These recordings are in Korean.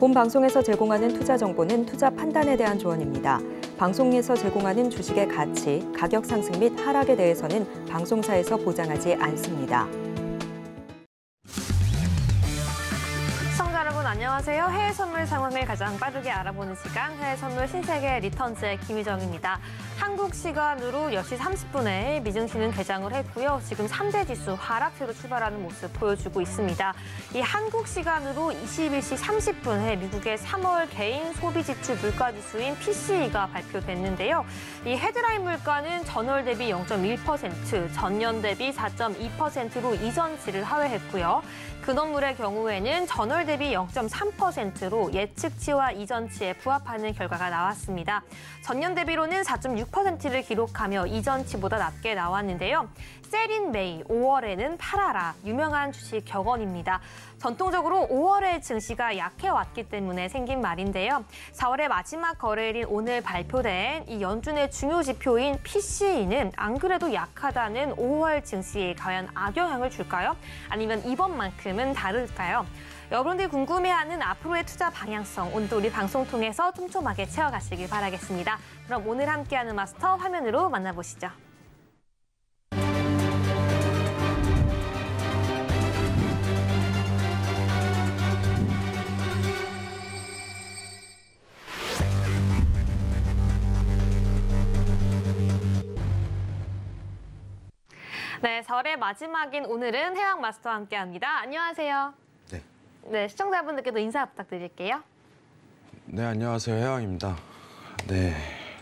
본 방송에서 제공하는 투자 정보는 투자 판단에 대한 조언입니다. 방송에서 제공하는 주식의 가치, 가격 상승 및 하락에 대해서는 방송사에서 보장하지 않습니다. 시청자 여러분 안녕하세요. 해외 선물 상황을 가장 빠르게 알아보는 시간 해외 선물 신세계 리턴즈의 김희정입니다. 한국 시간으로 10시 30분에 미증시는 개장을 했고요. 지금 3대 지수 하락세로 출발하는 모습 보여주고 있습니다. 이 한국 시간으로 21시 30분에 미국의 3월 개인 소비 지출 물가 지수인 PCE가 발표됐는데요. 이 헤드라인 물가는 전월 대비 0.1%, 전년 대비 4.2%로 이전치를 하회했고요. 근원물의 경우에는 전월 대비 0.3%로 예측치와 이전치에 부합하는 결과가 나왔습니다. 전년 대비로는 4.6%를 기록하며 이전치보다 낮게 나왔는데요. 셀인 메이, 5월에는 팔아라, 유명한 주식 격언입니다. 전통적으로 5월의 증시가 약해왔기 때문에 생긴 말인데요. 4월의 마지막 거래일인 오늘 발표된 이 연준의 중요 지표인 PCE는 안 그래도 약하다는 5월 증시에 과연 악영향을 줄까요? 아니면 이번만큼은 다를까요? 여러분들이 궁금해하는 앞으로의 투자 방향성, 오늘도 우리 방송 통해서 촘촘하게 채워가시길 바라겠습니다. 그럼 오늘 함께하는 마스터 화면으로 만나보시죠. 네, 4월의 마지막인 오늘은 해왕 마스터와 함께합니다. 안녕하세요. 네. 네, 시청자분들께도 인사 부탁드릴게요. 네, 안녕하세요. 해왕입니다. 네,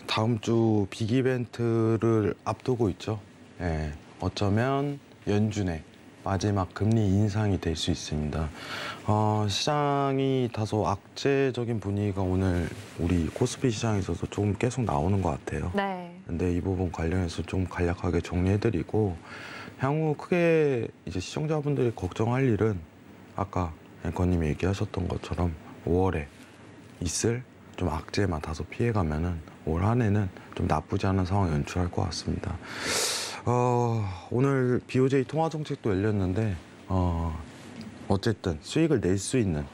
다음 주 빅 이벤트를 앞두고 있죠. 네, 어쩌면 연준의 마지막 금리 인상이 될 수 있습니다. 시장이 다소 악재적인 분위기가 오늘 우리 코스피 시장에서도 조금 계속 나오는 것 같아요. 네. 근데 이 부분 관련해서 좀 간략하게 정리해드리고 향후 크게 이제 시청자분들이 걱정할 일은 아까 앵커님이 얘기하셨던 것처럼 5월에 있을 좀 악재만 다소 피해가면은 올 한 해는 좀 나쁘지 않은 상황 연출할 것 같습니다. 오늘 BOJ 통화 정책도 열렸는데 어쨌든 수익을 낼 수 있는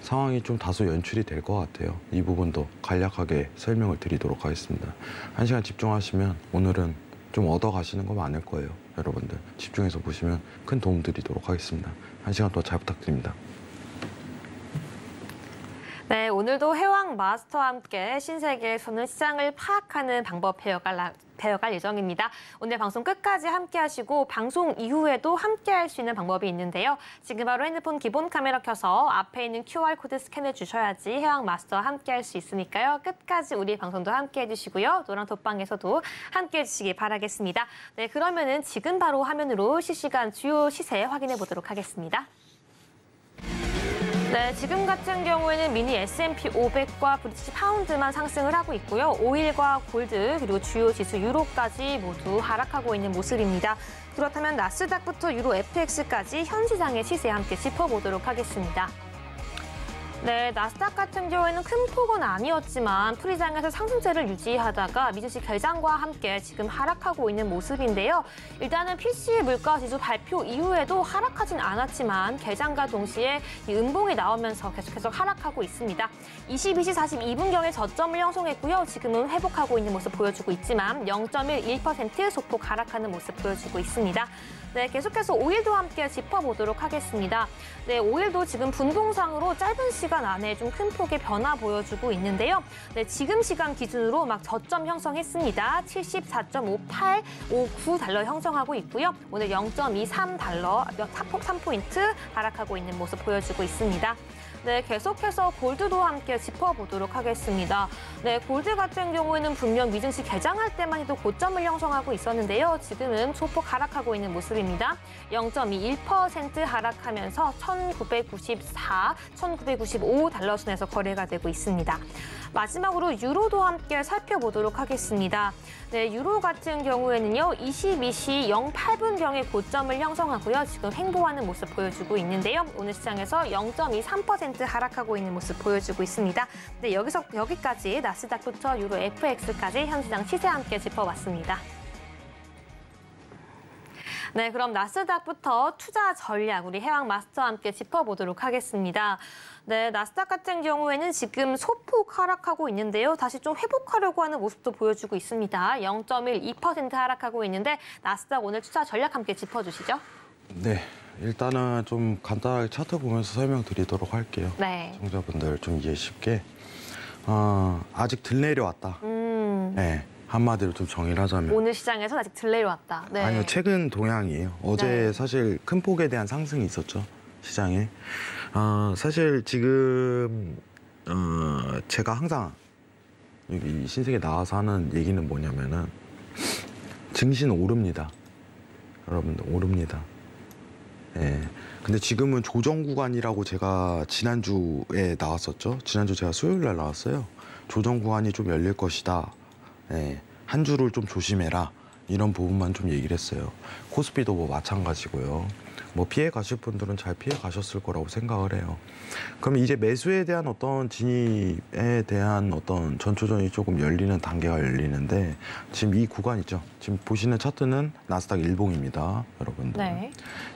상황이 좀 다소 연출이 될 것 같아요. 이 부분도 간략하게 설명을 드리도록 하겠습니다. 1시간 집중하시면 오늘은 좀 얻어가시는 거 많을 거예요. 여러분들 집중해서 보시면 큰 도움 드리도록 하겠습니다. 1시간 동안 잘 부탁드립니다. 네, 오늘도 해왕 마스터와 함께 신세계에서는 시장을 파악하는 방법 배워갈 예정입니다. 오늘 방송 끝까지 함께 하시고 방송 이후에도 함께 할 수 있는 방법이 있는데요. 지금 바로 핸드폰 기본 카메라 켜서 앞에 있는 QR코드 스캔해 주셔야지 해왕 마스터와 함께 할 수 있으니까요. 끝까지 우리 방송도 함께 해주시고요. 노랑 톡방에서도 함께 해주시기 바라겠습니다. 네, 그러면은 지금 바로 화면으로 실시간 주요 시세 확인해 보도록 하겠습니다. 네, 지금 같은 경우에는 미니 S&P 500과 브리티시 파운드만 상승을 하고 있고요. 오일과 골드 그리고 주요 지수 유로까지 모두 하락하고 있는 모습입니다. 그렇다면 나스닥부터 유로 FX까지 현 시장의 시세 함께 짚어보도록 하겠습니다. 네, 나스닥 같은 경우에는 큰 폭은 아니었지만 프리장에서 상승세를 유지하다가 미증시 개장과 함께 지금 하락하고 있는 모습인데요. 일단은 PCE 물가지수 발표 이후에도 하락하진 않았지만 개장과 동시에 이 음봉이 나오면서 계속해서 하락하고 있습니다. 22시 42분경에 저점을 형성했고요. 지금은 회복하고 있는 모습 보여주고 있지만 0.11% 소폭 하락하는 모습 보여주고 있습니다. 네, 계속해서 오일도 함께 짚어보도록 하겠습니다. 네, 오일도 지금 분봉상으로 짧은 시간 안에 좀 큰 폭의 변화 보여주고 있는데요. 네, 지금 시간 기준으로 막 저점 형성했습니다. 74.5859달러 형성하고 있고요. 오늘 0.23달러, 3포인트 하락하고 있는 모습 보여주고 있습니다. 네, 계속해서 골드도 함께 짚어보도록 하겠습니다. 네, 골드 같은 경우에는 분명 미증시 개장할 때만 해도 고점을 형성하고 있었는데요. 지금은 소폭 하락하고 있는 모습입니다. 0.21% 하락하면서 1,994, 1,995달러 선에서 거래가 되고 있습니다. 마지막으로 유로도 함께 살펴보도록 하겠습니다. 네, 유로 같은 경우에는요, 22시 08분경에 고점을 형성하고요. 지금 횡보하는 모습 보여주고 있는데요. 오늘 시장에서 0.23% 하락하고 있는 모습 보여주고 있습니다. 네, 여기까지 나스닥부터 유로 FX까지 현 시장 시세 함께 짚어봤습니다. 네, 그럼 나스닥부터 투자 전략 우리 해왕 마스터와 함께 짚어보도록 하겠습니다. 네, 나스닥 같은 경우에는 지금 소폭 하락하고 있는데요. 다시 좀 회복하려고 하는 모습도 보여주고 있습니다. 0.12% 하락하고 있는데 나스닥 오늘 투자 전략 함께 짚어주시죠. 네, 일단은 좀 간단하게 차트 보면서 설명드리도록 할게요. 네. 시청자분들 좀 이해 쉽게. 아직 들 내려왔다. 네, 한마디로 좀 정의를 하자면. 오늘 시장에서 아직 들 내려왔다. 네. 아니요, 최근 동향이에요. 어제 네. 사실 큰 폭에 대한 상승이 있었죠, 시장에. 사실 지금 제가 항상 여기 신세계 나와서 하는 얘기는 뭐냐면은 증시는 오릅니다. 여러분들 오릅니다. 예. 근데 지금은 조정 구간이라고 제가 지난주에 나왔었죠. 지난주 제가 수요일 날 나왔어요. 조정 구간이 좀 열릴 것이다. 예. 한 주를 좀 조심해라. 이런 부분만 좀 얘기를 했어요. 코스피도 뭐 마찬가지고요. 뭐 피해 가실 분들은 잘 피해 가셨을 거라고 생각을 해요. 그럼 이제 매수에 대한 어떤 진입에 대한 어떤 전초전이 조금 열리는 단계가 열리는데 지금 이 구간 있죠. 지금 보시는 차트는 나스닥 일봉입니다, 여러분들. 네.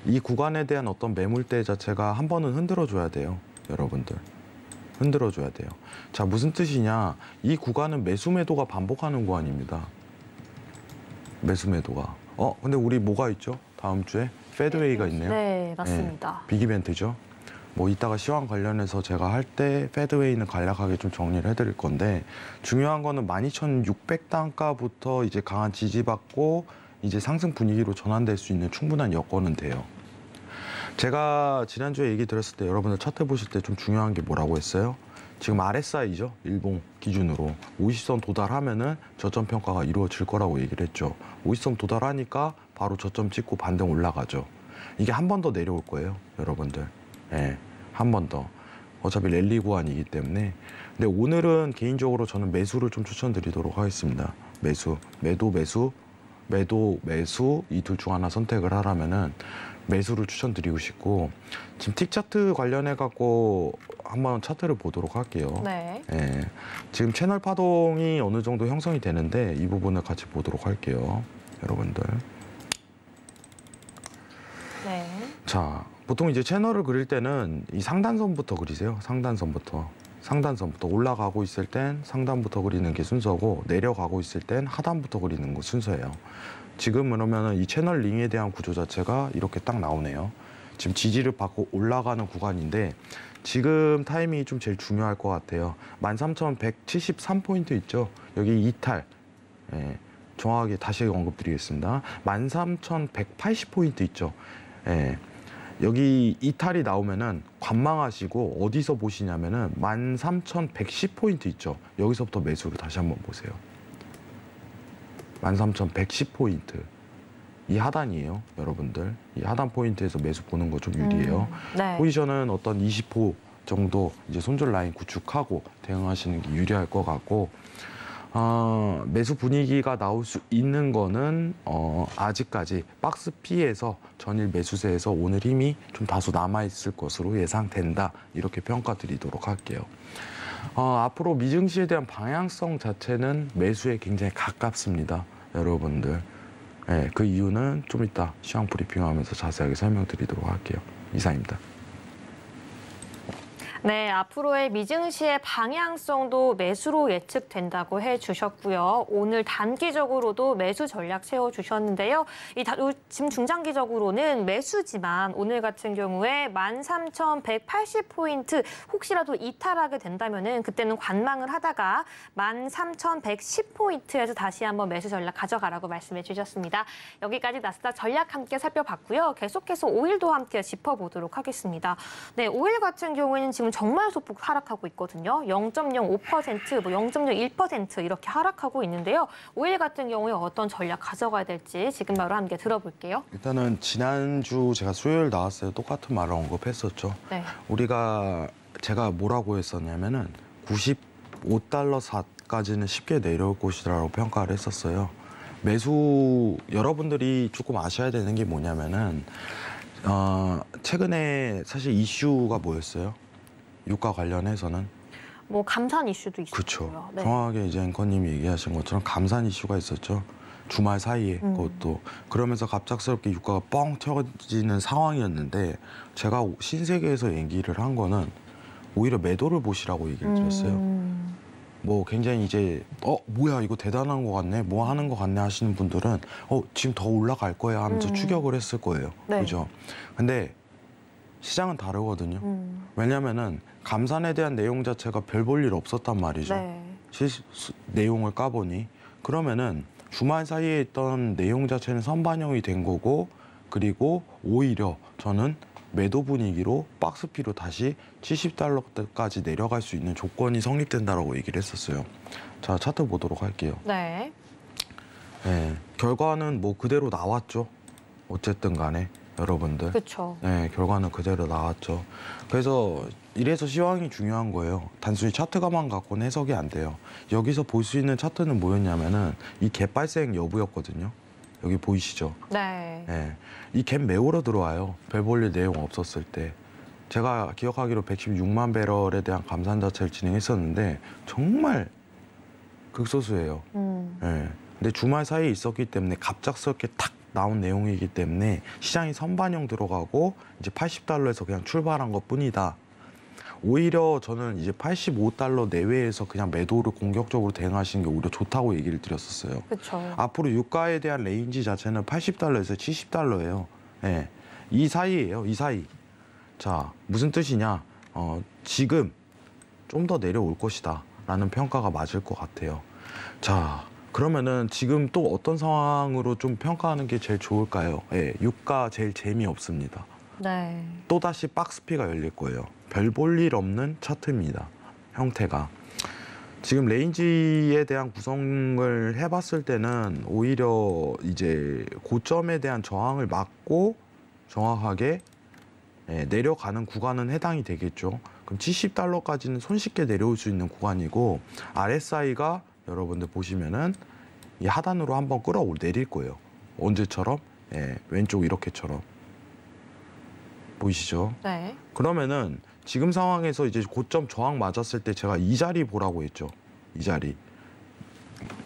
이 구간에 대한 어떤 매물대 자체가 한 번은 흔들어줘야 돼요, 여러분들. 흔들어줘야 돼요. 자, 무슨 뜻이냐? 이 구간은 매수 매도가 반복하는 구간입니다. 매수 매도가. 근데 우리 뭐가 있죠? 다음 주에 페드웨이가 있네요. 네, 맞습니다. 네, 빅이벤트죠. 뭐 이따가 시황 관련해서 제가 할 때 페드웨이는 간략하게 좀 정리를 해드릴 건데 중요한 거는 12,600단가부터 이제 강한 지지받고 이제 상승 분위기로 전환될 수 있는 충분한 여건은 돼요. 제가 지난주에 얘기 드렸을 때 여러분들 차트 보실 때 좀 중요한 게 뭐라고 했어요? 지금 RSI죠. 일봉 기준으로 50선 도달하면은 저점 평가가 이루어질 거라고 얘기를 했죠. 50선 도달하니까 바로 저점 찍고 반등 올라가죠. 이게 한 번 더 내려올 거예요, 여러분들. 예, 한 번 더. 어차피 랠리 구간이기 때문에. 근데 오늘은 개인적으로 저는 매수를 좀 추천드리도록 하겠습니다. 매수, 매도, 매수, 매도, 매수 이 둘 중 하나 선택을 하라면은 매수를 추천드리고 싶고 지금 틱 차트 관련해 갖고 한번 차트를 보도록 할게요. 네. 예, 지금 채널 파동이 어느 정도 형성이 되는데 이 부분을 같이 보도록 할게요, 여러분들. 네. 자, 보통 이제 채널을 그릴 때는 이 상단선부터 그리세요. 상단선부터 올라가고 있을 땐 상단부터 그리는 게 순서고 내려가고 있을 땐 하단부터 그리는 거 순서예요. 지금 그러면은 이 채널 링에 대한 구조 자체가 이렇게 딱 나오네요. 지금 지지를 받고 올라가는 구간인데 지금 타이밍이 좀 제일 중요할 것 같아요. 13,173포인트 있죠. 여기 이탈. 예, 정확하게 다시 언급드리겠습니다. 13,180포인트 있죠. 예, 여기 이탈이 나오면은 관망하시고 어디서 보시냐면은 13,110포인트 있죠. 여기서부터 매수를 다시 한번 보세요. 13,110포인트. 이 하단이에요, 여러분들. 이 하단 포인트에서 매수 보는 거 좀 유리해요. 네. 포지션은 어떤 20호 정도 이제 손절 라인 구축하고 대응하시는 게 유리할 것 같고, 매수 분위기가 나올 수 있는 거는 아직까지 박스 P에서 전일 매수세에서 오늘 힘이 좀 다소 남아있을 것으로 예상된다. 이렇게 평가드리도록 할게요. 앞으로 미증시에 대한 방향성 자체는 매수에 굉장히 가깝습니다, 여러분들. 네, 그 이유는 좀 이따 시황 브리핑하면서 자세하게 설명드리도록 할게요. 이상입니다. 네, 앞으로의 미증시의 방향성도 매수로 예측된다고 해주셨고요. 오늘 단기적으로도 매수 전략 세워주셨는데요. 지금 중장기적으로는 매수지만 오늘 같은 경우에 13,180포인트 혹시라도 이탈하게 된다면은 그때는 관망을 하다가 13,110포인트에서 다시 한번 매수 전략 가져가라고 말씀해 주셨습니다. 여기까지 나스닥 전략 함께 살펴봤고요. 계속해서 오일도 함께 짚어보도록 하겠습니다. 네, 오일 같은 경우에는 지금 정말 소폭 하락하고 있거든요. 0.05%, 뭐 0.01% 이렇게 하락하고 있는데요. 오일 같은 경우에 어떤 전략 가져가야 될지 지금 바로 함께 들어볼게요. 일단은 지난주 제가 수요일 나왔어요. 똑같은 말을 언급했었죠. 네. 제가 뭐라고 했었냐면은 95달러사까지는 쉽게 내려올 것이라고 평가를 했었어요. 매수 여러분들이 조금 아셔야 되는 게 뭐냐면은 최근에 사실 이슈가 뭐였어요? 유가 관련해서는 뭐 감산 이슈도 있었고요. 그렇죠. 네. 정확하게 이제 앵커님이 얘기하신 것처럼 감산 이슈가 있었죠. 주말 사이에 그것도 그러면서 갑작스럽게 유가가 뻥 튀어지는 상황이었는데 제가 신세계에서 얘기를 한 거는 오히려 매도를 보시라고 얘기를 드렸어요. 뭐 굉장히 이제 뭐야 이거 대단한 것 같네 뭐 하는 것 같네 하시는 분들은 지금 더 올라갈 거야 하면서 추격을 했을 거예요. 네. 그죠? 근데 시장은 다르거든요. 왜냐면은 감산에 대한 내용 자체가 별 볼 일 없었단 말이죠. 네. 내용을 까보니 그러면은 주말 사이에 있던 내용 자체는 선반영이 된 거고 그리고 오히려 저는 매도 분위기로 박스피로 다시 70달러까지 내려갈 수 있는 조건이 성립된다라고 얘기를 했었어요. 자, 차트 보도록 할게요. 네. 네, 결과는 뭐 그대로 나왔죠. 어쨌든 간에 여러분들. 그렇죠. 네, 결과는 그대로 나왔죠. 그래서 이래서 시황이 중요한 거예요. 단순히 차트가만 갖고는 해석이 안 돼요. 여기서 볼 수 있는 차트는 뭐였냐면은 이 갭 발생 여부였거든요. 여기 보이시죠? 네. 네, 이 갭 메우러 들어와요. 별 볼 일 내용 없었을 때. 제가 기억하기로 116만 배럴에 대한 감산 자체를 진행했었는데 정말 극소수예요. 네. 근데 주말 사이에 있었기 때문에 갑작스럽게 탁 나온 내용이기 때문에 시장이 선반영 들어가고 이제 80달러에서 그냥 출발한 것 뿐이다. 오히려 저는 이제 85달러 내외에서 그냥 매도를 공격적으로 대응하시는 게 오히려 좋다고 얘기를 드렸었어요. 그렇죠. 앞으로 유가에 대한 레인지 자체는 80달러에서 70달러예요. 네. 이 사이예요. 이 사이. 자, 무슨 뜻이냐? 지금 좀 더 내려올 것이다 라는 평가가 맞을 것 같아요. 자, 그러면은 지금 또 어떤 상황으로 좀 평가하는 게 제일 좋을까요? 예, 유가 제일 재미없습니다. 네. 또다시 박스피가 열릴 거예요. 별 볼 일 없는 차트입니다. 형태가. 지금 레인지에 대한 구성을 해봤을 때는 오히려 이제 고점에 대한 저항을 막고 정확하게 내려가는 구간은 해당이 되겠죠. 그럼 70달러까지는 손쉽게 내려올 수 있는 구간이고 RSI가 여러분들 보시면은 이 하단으로 한번 내릴 거예요. 언제처럼? 왼쪽 이렇게처럼. 보이시죠? 네. 그러면은 지금 상황에서 이제 고점 저항 맞았을 때 제가 이 자리 보라고 했죠. 이 자리.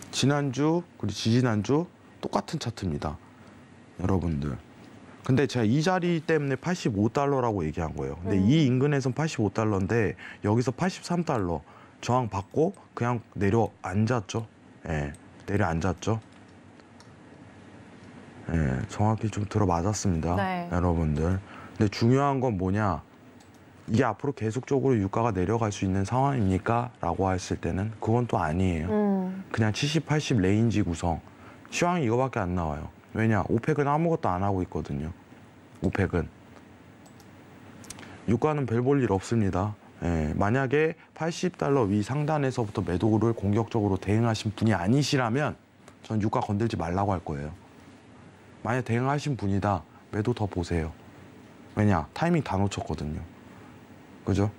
지난주 그리고 지지난주 똑같은 차트입니다. 여러분들. 근데 제가 이 자리 때문에 85달러라고 얘기한 거예요. 근데 이 인근에선 85달러인데 여기서 83달러 저항 받고 그냥 내려앉았죠. 예, 내려앉았죠. 예, 정확히 좀 들어맞았습니다. 네. 여러분들. 근데 중요한 건 뭐냐? 이게 앞으로 계속적으로 유가가 내려갈 수 있는 상황입니까? 라고 했을 때는 그건 또 아니에요. 그냥 70, 80 레인지 구성. 시황이 이거밖에 안 나와요. 왜냐? 오펙은 아무것도 안 하고 있거든요. 오펙은. 유가는 별 볼 일 없습니다. 예, 만약에 80달러 위 상단에서부터 매도를 공격적으로 대응하신 분이 아니시라면 전 유가 건들지 말라고 할 거예요. 만약 대응하신 분이다. 매도 더 보세요. 왜냐? 타이밍 다 놓쳤거든요. 그죠?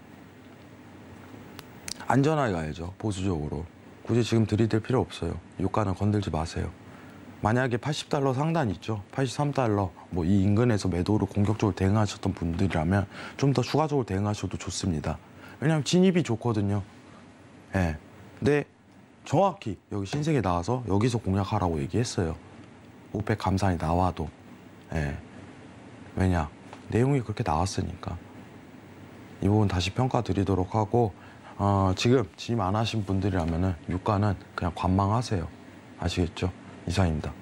안전하게 가야죠. 보수적으로. 굳이 지금 들이댈 필요 없어요. 유가는 건들지 마세요. 만약에 80달러 상단 있죠. 83달러 뭐 이 인근에서 매도를 공격적으로 대응하셨던 분들이라면 좀 더 추가적으로 대응하셔도 좋습니다. 왜냐하면 진입이 좋거든요. 예. 근데 정확히 여기 신세계 나와서 여기서 공략하라고 얘기했어요. 오펙 감산이 나와도. 예. 왜냐? 내용이 그렇게 나왔으니까. 이 부분 다시 평가 드리도록 하고 지금 진입 안 하신 분들이라면은 유가는 그냥 관망하세요. 아시겠죠? 이상입니다.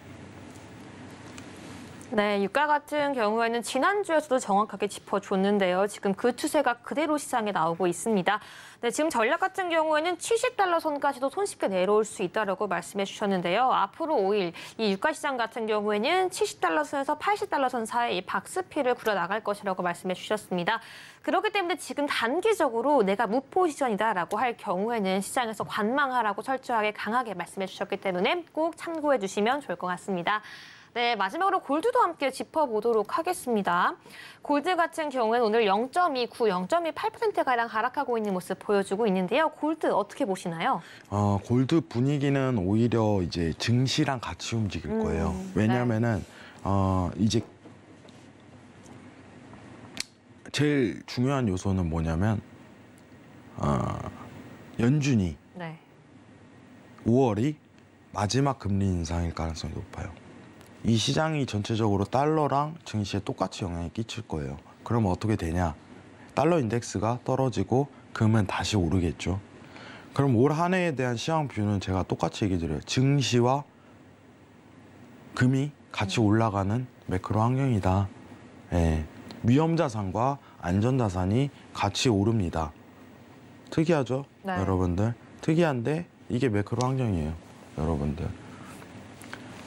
네, 유가 같은 경우에는 지난주에서도 정확하게 짚어줬는데요. 지금 그 추세가 그대로 시장에 나오고 있습니다. 네, 지금 전략 같은 경우에는 70달러 선까지도 손쉽게 내려올 수 있다고 말씀해 주셨는데요. 앞으로 5일 이 유가 시장 같은 경우에는 70달러 선에서 80달러 선 사이에 이 박스피를 그려 나갈 것이라고 말씀해 주셨습니다. 그렇기 때문에 지금 단기적으로 내가 무포지션이다라고 할 경우에는 시장에서 관망하라고 철저하게 강하게 말씀해 주셨기 때문에 꼭 참고해 주시면 좋을 것 같습니다. 네, 마지막으로 골드도 함께 짚어보도록 하겠습니다. 골드 같은 경우에는 오늘 0.29, 0.28%가량 하락하고 있는 모습 보여주고 있는데요. 골드 어떻게 보시나요? 골드 분위기는 오히려 이제 증시랑 같이 움직일 거예요. 왜냐하면은 이제 제일 중요한 요소는 뭐냐면 연준이 네. 5월이 마지막 금리 인상일 가능성이 높아요. 이 시장이 전체적으로 달러랑 증시에 똑같이 영향을 끼칠 거예요. 그러면 어떻게 되냐? 달러 인덱스가 떨어지고 금은 다시 오르겠죠. 그럼 올 한 해에 대한 시황 뷰는 제가 똑같이 얘기 드려요. 증시와 금이 같이 올라가는 매크로 환경이다. 예. 위험자산과 안전자산이 같이 오릅니다. 특이하죠? 네. 여러분들. 특이한데 이게 매크로 환경이에요. 여러분들.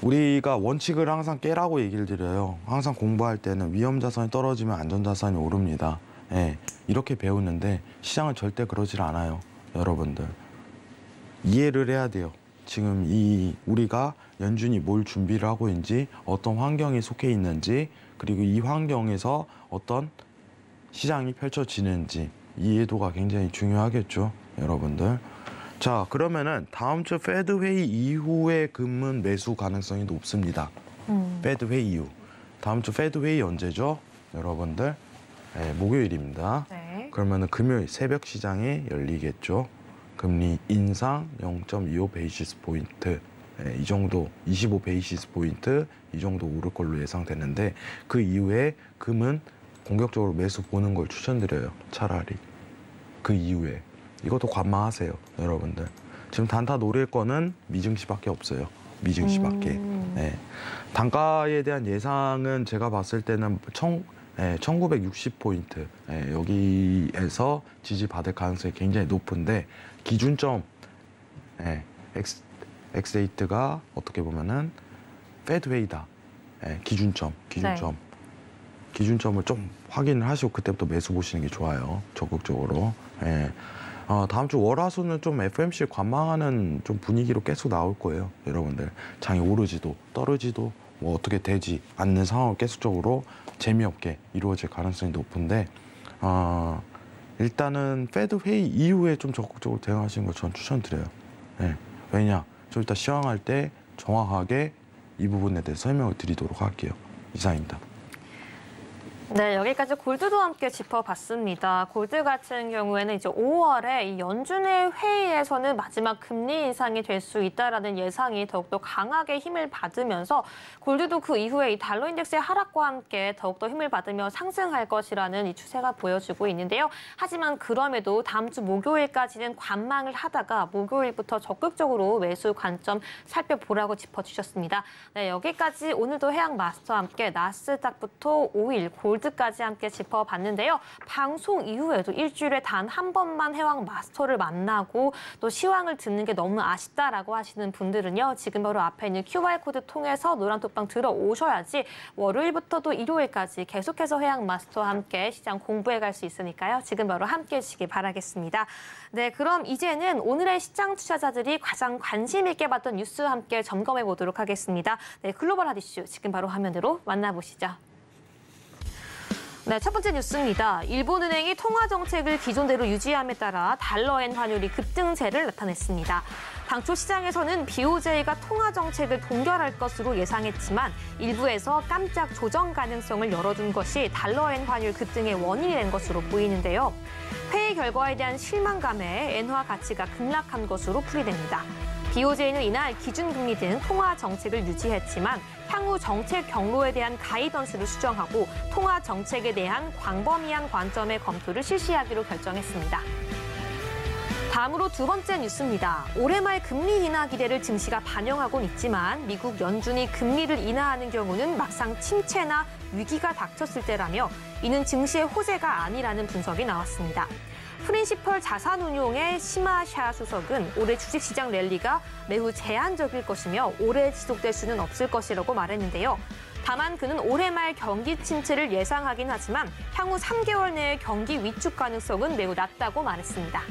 우리가 원칙을 항상 깨라고 얘기를 드려요. 항상 공부할 때는 위험자산이 떨어지면 안전자산이 오릅니다. 예, 이렇게 배우는데 시장은 절대 그러질 않아요. 여러분들. 이해를 해야 돼요. 지금 우리가 연준이 뭘 준비를 하고 있는지, 어떤 환경에 속해 있는지, 그리고 이 환경에서 어떤 시장이 펼쳐지는지 이해도가 굉장히 중요하겠죠. 여러분들. 자, 그러면은 다음 주 페드 회의 이후에 금은 매수 가능성이 높습니다. 페드 회의 이후. 다음 주 페드 회의 언제죠? 여러분들. 네, 목요일입니다. 네. 그러면은 금요일 새벽 시장에 열리겠죠. 금리 인상 0.25 베이시스 포인트. 네, 이 정도 25 베이시스 포인트 이 정도 오를 걸로 예상되는데 그 이후에 금은 공격적으로 매수 보는 걸 추천드려요. 차라리. 그 이후에. 이것도 관망하세요, 여러분들. 지금 단타 노릴 거는 미증시밖에 없어요. 미증시밖에. 네. 단가에 대한 예상은 제가 봤을 때는 1960포인트. 네, 여기에서 지지받을 가능성이 굉장히 높은데 기준점 X8가 어떻게 보면은 페드웨이다. 네, 기준점. 네. 기준점을 좀 확인을 하시고 그때부터 매수 보시는 게 좋아요. 적극적으로. 네. 다음 주 월화수는 좀 FMC 관망하는 좀 분위기로 계속 나올 거예요. 여러분들. 장이 오르지도 떨어지도 뭐 어떻게 되지 않는 상황을 계속적으로 재미없게 이루어질 가능성이 높은데 일단은 페드 회의 이후에 좀 적극적으로 대응하시는 걸 전 추천드려요. 네. 왜냐? 좀 이따 시황할 때 정확하게 이 부분에 대해서 설명을 드리도록 할게요. 이상입니다. 네, 여기까지 골드도 함께 짚어봤습니다. 골드 같은 경우에는 이제 5월에 이 연준의 회의에서는 마지막 금리 인상이 될 수 있다라는 예상이 더욱더 강하게 힘을 받으면서 골드도 그 이후에 이 달러 인덱스의 하락과 함께 더욱더 힘을 받으며 상승할 것이라는 이 추세가 보여지고 있는데요. 하지만 그럼에도 다음 주 목요일까지는 관망을 하다가 목요일부터 적극적으로 매수 관점 살펴보라고 짚어주셨습니다. 네, 여기까지 오늘도 해양 마스터와 함께 나스닥부터 5일 골드까지 함께 짚어봤는데요. 방송 이후에도 일주일에 단 한 번만 해왕 마스터를 만나고 또 시황을 듣는 게 너무 아쉽다라고 하시는 분들은요. 지금 바로 앞에 있는 QR코드 통해서 노란톡방 들어오셔야지 월요일부터도 일요일까지 계속해서 해양 마스터와 함께 시장 공부해 갈 수 있으니까요. 지금 바로 함께 해주시기 바라겠습니다. 네, 그럼 이제는 오늘의 시장 투자자들이 가장 관심 있게 봤던 뉴스 함께 점검해 보도록 하겠습니다. 네, 글로벌 핫 이슈 지금 바로 화면으로 만나보시죠. 네, 첫 번째 뉴스입니다. 일본은행이 통화 정책을 기존대로 유지함에 따라 달러엔 환율이 급등세를 나타냈습니다. 당초 시장에서는 BOJ가 통화 정책을 동결할 것으로 예상했지만 일부에서 깜짝 조정 가능성을 열어둔 것이 달러엔 환율 급등의 원인이 된 것으로 보이는데요. 회의 결과에 대한 실망감에 엔화 가치가 급락한 것으로 풀이됩니다. BOJ는 이날 기준금리 등 통화 정책을 유지했지만 향후 정책 경로에 대한 가이던스를 수정하고 통화 정책에 대한 광범위한 관점의 검토를 실시하기로 결정했습니다. 다음으로 두 번째 뉴스입니다. 올해 말 금리 인하 기대를 증시가 반영하곤 있지만 미국 연준이 금리를 인하하는 경우는 막상 침체나 위기가 닥쳤을 때라며 이는 증시의 호재가 아니라는 분석이 나왔습니다. 프린시펄 자산운용의 시마샤 수석은 올해 주식시장 랠리가 매우 제한적일 것이며 오래 지속될 수는 없을 것이라고 말했는데요. 다만 그는 올해 말 경기 침체를 예상하긴 하지만 향후 3개월 내의 경기 위축 가능성은 매우 낮다고 말했습니다.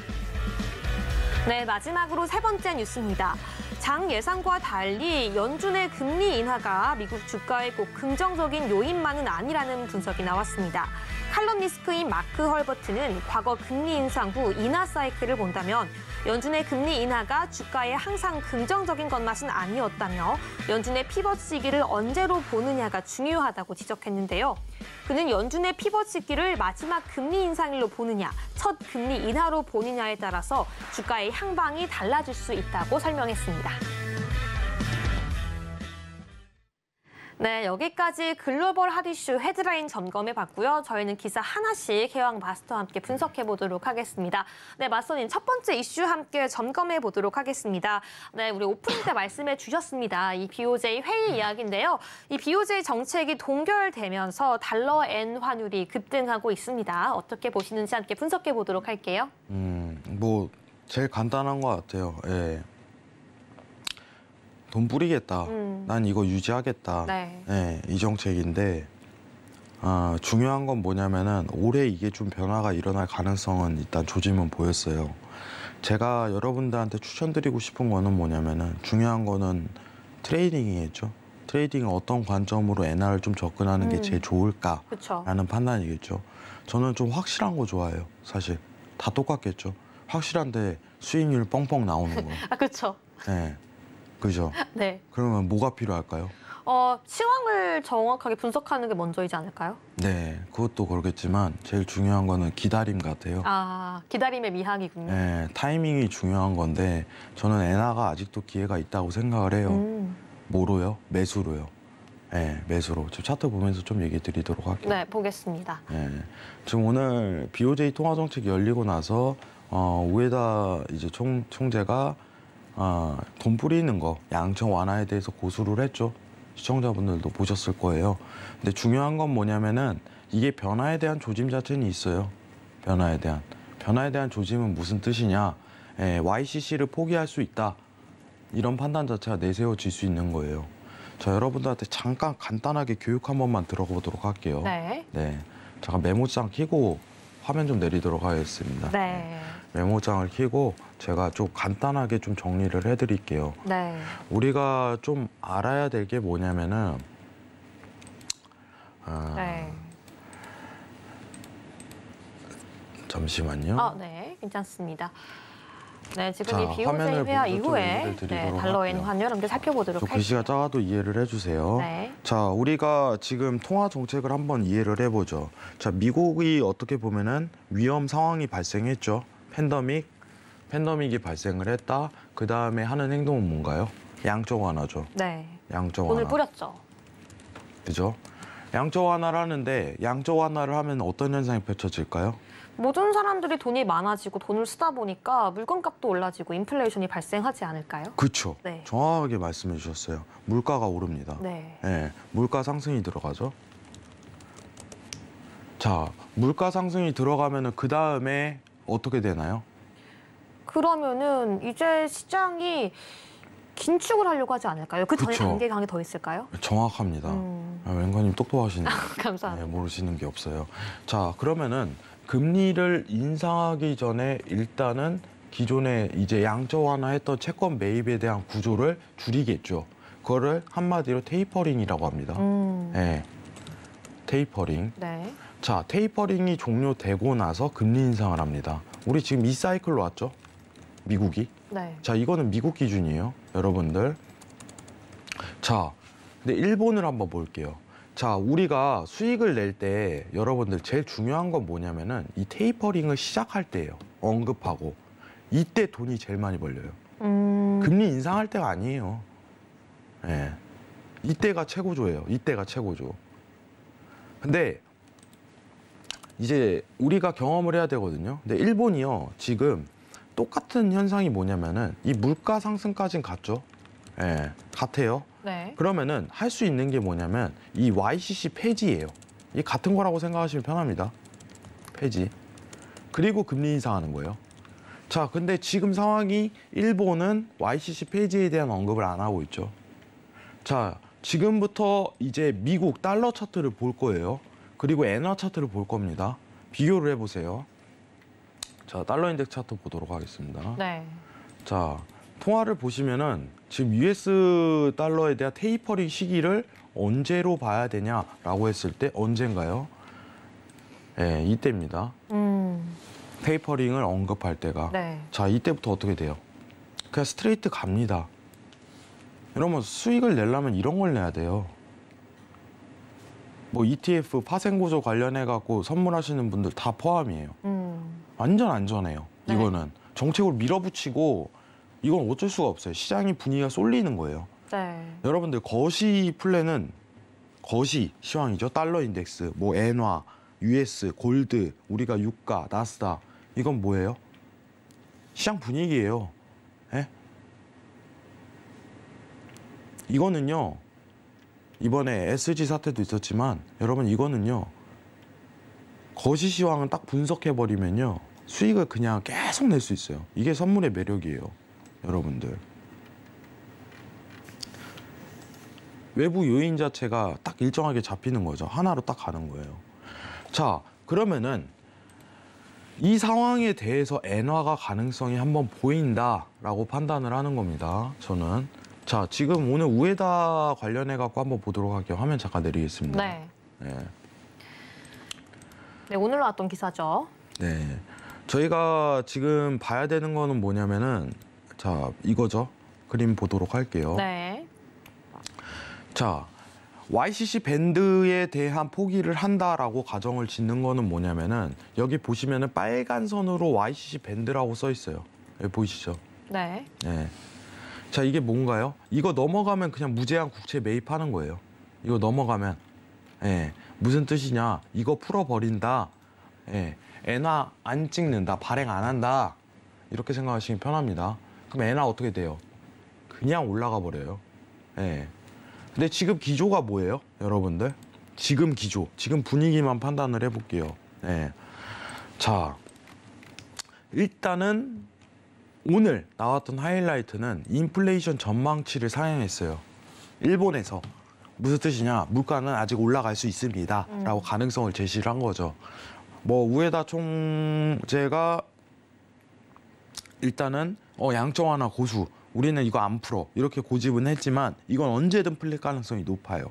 네, 마지막으로 세 번째 뉴스입니다. 장 예상과 달리 연준의 금리 인하가 미국 주가에 꼭 긍정적인 요인만은 아니라는 분석이 나왔습니다. 칼럼니스트인 마크 헐버트는 과거 금리 인상 후 인하 사이클을 본다면 연준의 금리 인하가 주가에 항상 긍정적인 것만은 아니었다며 연준의 피벗 시기를 언제로 보느냐가 중요하다고 지적했는데요. 그는 연준의 피벗 시기를 마지막 금리 인상일로 보느냐, 첫 금리 인하로 보느냐에 따라서 주가의 향방이 달라질 수 있다고 설명했습니다. 네, 여기까지 글로벌 핫 이슈 헤드라인 점검해 봤고요. 저희는 기사 하나씩 해왕 마스터와 함께 분석해 보도록 하겠습니다. 네, 마스터님 첫 번째 이슈 함께 점검해 보도록 하겠습니다. 네, 우리 오프닝 때 말씀해 주셨습니다. 이 BOJ 회의 이야기인데요. 이 BOJ 정책이 동결되면서 달러 엔 환율이 급등하고 있습니다. 어떻게 보시는지 함께 분석해 보도록 할게요. 뭐 제일 간단한 것 같아요. 예. 돈 뿌리겠다. 난 이거 유지하겠다. 네. 예, 이 정책인데 중요한 건 뭐냐면은 올해 이게 좀 변화가 일어날 가능성은 일단 조짐은 보였어요. 제가 여러분들한테 추천드리고 싶은 거는 뭐냐면은 중요한 거는 트레이딩이겠죠. 트레이딩은 어떤 관점으로 엔화를 좀 접근하는 게 제일 좋을까라는 그쵸. 판단이겠죠. 저는 좀 확실한 거 좋아해요. 사실 다 똑같겠죠. 확실한데 수익률 뻥뻥 나오는 거. 아, 그렇죠. 네. 그죠? 네. 그러면 뭐가 필요할까요? 시황을 정확하게 분석하는 게 먼저이지 않을까요? 네, 그것도 그렇겠지만 제일 중요한 거는 기다림 같아요. 아, 기다림의 미학이군요. 네, 타이밍이 중요한 건데 저는 엔화가 아직도 기회가 있다고 생각을 해요. 뭐로요? 매수로요. 네, 매수로. 저 차트 보면서 좀 얘기 드리도록 할게요. 네, 보겠습니다. 네, 지금 오늘 BOJ 통화 정책이 열리고 나서 우에다 이제 총재가 돈 뿌리는 거, 양적 완화에 대해서 고수를 했죠. 시청자분들도 보셨을 거예요. 근데 중요한 건 뭐냐면은 이게 변화에 대한 조짐 자체는 있어요. 변화에 대한 조짐은 무슨 뜻이냐? YCC를 포기할 수 있다. 이런 판단 자체가 내세워질 수 있는 거예요. 자, 여러분들한테 잠깐 간단하게 교육 한 번만 들어보도록 할게요. 네. 네. 잠깐 메모장 켜고 화면 좀 내리도록 하겠습니다. 네. 메모장을 켜고 제가 좀 간단하게 좀 정리를 해드릴게요. 네. 우리가 좀 알아야 될 게 뭐냐면은 네. 잠시만요. 네, 괜찮습니다. 네, 지금 자, 이 BOJ 화면을 회화 보면서 좀 이후에 얘기를 드리도록 달러엔 할게요. 환율 함께 살펴보도록 저 할게요. 글씨가 작아도 이해를 해주세요. 네. 자, 우리가 지금 통화 정책을 한번 이해를 해보죠. 자, 미국이 어떻게 보면은 위험 상황이 발생했죠. 팬데믹이 발생을 했다. 그 다음에 하는 행동은 뭔가요? 양적 완화죠. 네. 양적 완화. 돈을 뿌렸죠. 그죠? 양적 완화를 하는데 양적 완화를 하면 어떤 현상이 펼쳐질까요? 모든 사람들이 돈이 많아지고 돈을 쓰다 보니까 물건값도 올라지고 인플레이션이 발생하지 않을까요? 그렇죠. 네. 정확하게 말씀해 주셨어요. 물가가 오릅니다. 네. 네, 물가 상승이 들어가죠. 자, 물가 상승이 들어가면은 그 다음에 어떻게 되나요? 그러면은 이제 시장이 긴축을 하려고 하지 않을까요? 그 전에 그쵸. 단계 강이 더 있을까요? 정확합니다. 웬거님 똑똑하시네요. 감사합니다. 네, 모르시는 게 없어요. 자, 그러면은 금리를 인상하기 전에 일단은 기존에 이제 양적 완화했던 채권 매입에 대한 구조를 줄이겠죠. 그거를 한마디로 테이퍼링이라고 합니다. 네, 테이퍼링. 네. 자, 테이퍼링이 종료되고 나서 금리 인상을 합니다. 우리 지금 이 사이클로 왔죠? 미국이. 네. 자, 이거는 미국 기준이에요, 여러분들. 자, 근데 일본을 한번 볼게요. 자, 우리가 수익을 낼 때 여러분들 제일 중요한 건 뭐냐면은 이 테이퍼링을 시작할 때예요. 언급하고. 이때 돈이 제일 많이 벌려요. 금리 인상할 때가 아니에요. 예. 이때가 최고조예요. 이때가 최고조. 근데 이제 우리가 경험을 해야 되거든요. 근데 일본이요, 지금 똑같은 현상이 뭐냐면은 이 물가 상승까지는 갔죠. 예, 같아요. 네. 그러면은 할 수 있는 게 뭐냐면 이 YCC 폐지예요. 이 같은 거라고 생각하시면 편합니다. 폐지. 그리고 금리 인상하는 거예요. 자, 근데 지금 상황이 일본은 YCC 폐지에 대한 언급을 안 하고 있죠. 자, 지금부터 이제 미국 달러 차트를 볼 거예요. 그리고 엔화 차트를 볼 겁니다. 비교를 해보세요. 자, 달러 인덱스 차트 보도록 하겠습니다. 네. 자, 통화를 보시면은 지금 US 달러에 대한 테이퍼링 시기를 언제로 봐야 되냐라고 했을 때 언젠가요? 네, 이때입니다. 테이퍼링을 언급할 때가. 네. 자, 이때부터 어떻게 돼요? 그냥 스트레이트 갑니다. 이러면 수익을 내려면 이런 걸 내야 돼요. 뭐 ETF 파생구조 관련해 갖고 선물하시는 분들 다 포함이에요. 완전 안전해요. 네. 이거는 정책으로 밀어붙이고 이건 어쩔 수가 없어요. 시장이 분위기가 쏠리는 거예요. 네. 여러분들 거시 플랜은 거시 시황이죠. 달러 인덱스, 뭐 엔화, US, 골드, 우리가 유가, 나스닥. 이건 뭐예요? 시장 분위기예요. 예? 이거는요. 이번에 SG 사태도 있었지만 여러분 이거는요. 거시 시황은 딱 분석해버리면요. 수익을 그냥 계속 낼 수 있어요. 이게 선물의 매력이에요. 여러분들. 외부 요인 자체가 딱 일정하게 잡히는 거죠. 하나로 딱 가는 거예요. 자, 그러면은 이 상황에 대해서 엔화가 가능성이 한번 보인다라고 판단을 하는 겁니다. 저는. 자, 지금 오늘 우에다 관련해 갖고 한번 보도록 할게요. 화면 잠깐 내리겠습니다. 네. 네. 네, 오늘 나왔던 기사죠. 네. 저희가 지금 봐야 되는 거는 뭐냐면은 자, 이거죠. 그림 보도록 할게요. 네. 자, YCC 밴드에 대한 포기를 한다라고 가정을 짓는 거는 뭐냐면은 여기 보시면은 빨간 선으로 YCC 밴드라고 써 있어요. 여기 보이시죠? 네. 네. 자, 이게 뭔가요? 이거 넘어가면 그냥 무제한 국채 매입하는 거예요. 이거 넘어가면. 예. 무슨 뜻이냐? 이거 풀어버린다. 예. 엔화 안 찍는다. 발행 안 한다. 이렇게 생각하시면 편합니다. 그럼 엔화 어떻게 돼요? 그냥 올라가 버려요. 예. 근데 지금 기조가 뭐예요? 여러분들? 지금 기조. 지금 분위기만 판단을 해볼게요. 예. 자, 일단은 오늘 나왔던 하이라이트는 인플레이션 전망치를 상향했어요. 일본에서. 무슨 뜻이냐? 물가는 아직 올라갈 수 있습니다. 라고 가능성을 제시를 한 거죠. 뭐 우에다 총재가 일단은 양적 완화 고수. 우리는 이거 안 풀어. 이렇게 고집은 했지만 이건 언제든 풀릴 가능성이 높아요.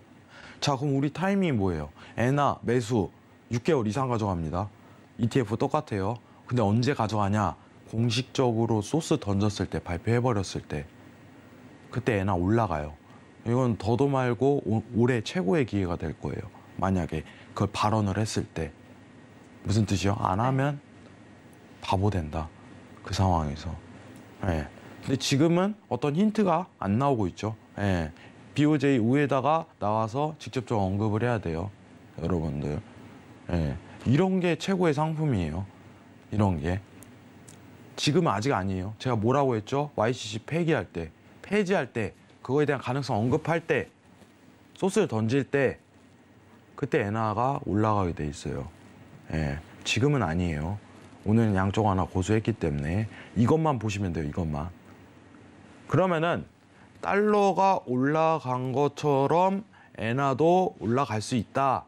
자, 그럼 우리 타이밍이 뭐예요? 엔화 매수 6개월 이상 가져갑니다. ETF 똑같아요. 근데 언제 가져가냐? 공식적으로 소스 던졌을 때, 발표해버렸을 때. 그때 엔화 올라가요. 이건 더도 말고 올해 최고의 기회가 될 거예요. 만약에 그걸 발언을 했을 때. 무슨 뜻이요? 안 하면 바보 된다. 그 상황에서. 예. 근데 지금은 어떤 힌트가 안 나오고 있죠. 예. BOJ 우에다가 나와서 직접적으로 언급을 해야 돼요. 여러분들. 예. 이런 게 최고의 상품이에요. 이런 게. 지금은 아직 아니에요. 제가 뭐라고 했죠? YCC 폐기할 때, 폐지할 때, 그거에 대한 가능성 언급할 때, 소스를 던질 때, 그때 엔화가 올라가게 돼 있어요. 예. 지금은 아니에요. 오늘 양적 완화 고수했기 때문에 이것만 보시면 돼요. 이것만. 그러면은 달러가 올라간 것처럼 엔화도 올라갈 수 있다.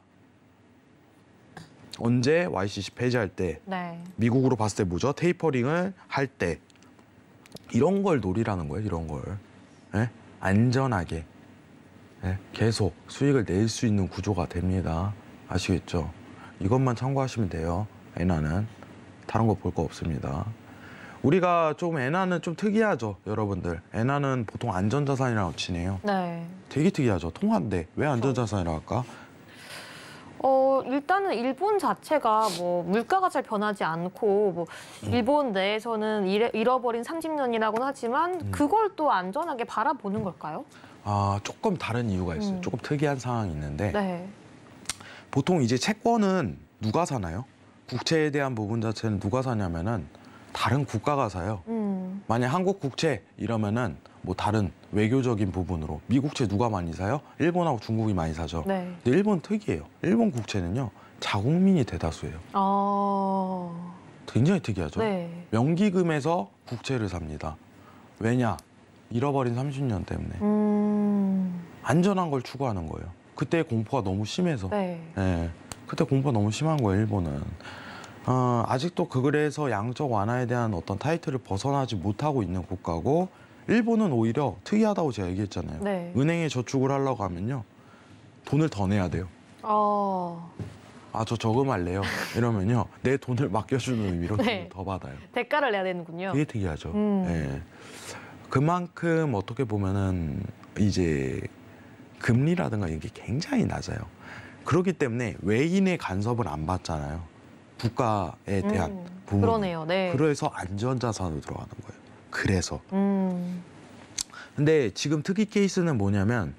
언제? YCC 폐지할 때. 네. 미국으로 봤을 때 뭐죠? 테이퍼링을 할 때. 이런 걸 노리라는 거예요. 이런 걸. 예? 안전하게. 예? 계속 수익을 낼 수 있는 구조가 됩니다. 아시겠죠? 이것만 참고하시면 돼요. 엔화는. 다른 거 볼 거 없습니다. 우리가 좀 엔화는 좀 특이하죠, 여러분들. 엔화는 보통 안전자산이라고 치네요. 네. 되게 특이하죠. 통화인데 왜 안전자산이라고 할까? 일단은 일본 자체가 뭐 물가가 잘 변하지 않고 뭐 일본 내에서는 잃어버린 30년이라고는 하지만 그걸 또 안전하게 바라보는 걸까요? 아, 조금 다른 이유가 있어요. 조금 특이한 상황이 있는데 네. 보통 이제 채권은 누가 사나요? 국채에 대한 부분 자체는 누가 사냐면은 다른 국가가 사요. 만약 한국 국채 이러면은 뭐 다른 외교적인 부분으로 미국채 누가 많이 사요? 일본하고 중국이 많이 사죠. 네. 근데 일본 특이해요. 일본 국채는요 자국민이 대다수예요. 굉장히 특이하죠. 네. 명기금에서 국채를 삽니다. 왜냐? 잃어버린 30년 때문에. 안전한 걸 추구하는 거예요. 그때 공포가 너무 심해서. 네. 예, 그때 공포가 너무 심한 거예요, 일본은. 아직도 그래서 양적 완화에 대한 어떤 타이틀을 벗어나지 못하고 있는 국가고 일본은 오히려 특이하다고 제가 얘기했잖아요. 네. 은행에 저축을 하려고 하면요. 돈을 더 내야 돼요. 아, 저 저금할래요. 이러면요. 내 돈을 맡겨주는 의미로 네. 더 받아요. 대가를 내야 되는군요. 되게 특이하죠. 예. 그만큼 어떻게 보면은 이제 금리라든가 이게 굉장히 낮아요. 그렇기 때문에 외인의 간섭을 안 받잖아요. 국가에 대한 부분. 그러네요. 네. 그래서 안전자산으로 들어가는 거예요. 그래서. 근데 지금 특이 케이스는 뭐냐면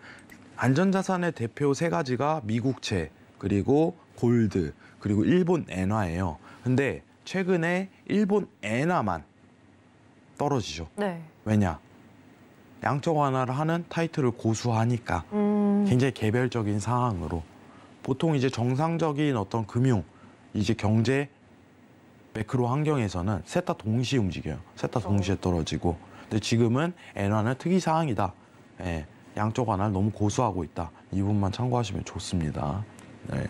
안전자산의 대표 세 가지가 미국채, 그리고 골드, 그리고 일본 엔화예요. 근데 최근에 일본 엔화만 떨어지죠. 네. 왜냐? 양적 완화를 하는 타이틀을 고수하니까 굉장히 개별적인 상황으로 보통 이제 정상적인 어떤 금융, 이제 경제 매크로 환경에서는 셋 다 동시에 움직여요. 셋 다 동시에 떨어지고. 근데 지금은 엔화는 특이 사항이다. 예, 양적 완화를 너무 고수하고 있다. 이 부분만 참고하시면 좋습니다. 네.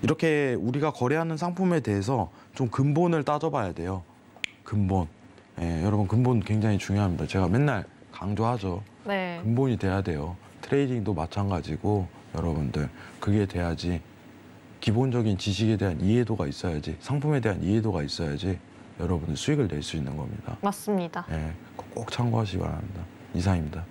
이렇게 우리가 거래하는 상품에 대해서 좀 근본을 따져봐야 돼요. 근본. 예, 여러분 근본 굉장히 중요합니다. 제가 맨날 강조하죠. 네. 근본이 돼야 돼요. 트레이딩도 마찬가지고 여러분들 그게 돼야지 기본적인 지식에 대한 이해도가 있어야지 상품에 대한 이해도가 있어야지 여러분들 수익을 낼 수 있는 겁니다. 맞습니다. 예, 꼭 참고하시기 바랍니다. 이상입니다.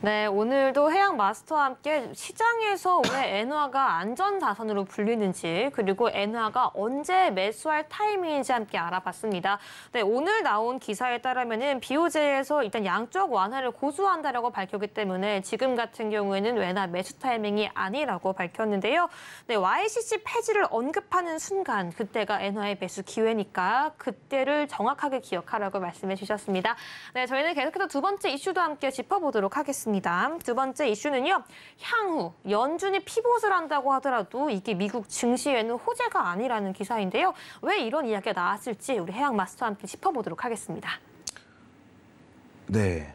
네, 오늘도 해양 마스터와 함께 시장에서 왜 엔화가 안전자산으로 불리는지 그리고 엔화가 언제 매수할 타이밍인지 함께 알아봤습니다. 네, 오늘 나온 기사에 따르면은 BOJ에서 일단 양적 완화를 고수한다라고 밝혔기 때문에 지금 같은 경우에는 엔화 매수 타이밍이 아니라고 밝혔는데요. 네, YCC 폐지를 언급하는 순간 그때가 엔화의 매수 기회니까 그때를 정확하게 기억하라고 말씀해 주셨습니다. 네, 저희는 계속해서 두 번째 이슈도 함께 짚어보도록 하겠습니다. 두 번째 이슈는요. 향후 연준이 피봇을 한다고 하더라도 이게 미국 증시에는 호재가 아니라는 기사인데요. 왜 이런 이야기가 나왔을지 우리 해양 마스터와 함께 짚어보도록 하겠습니다. 네,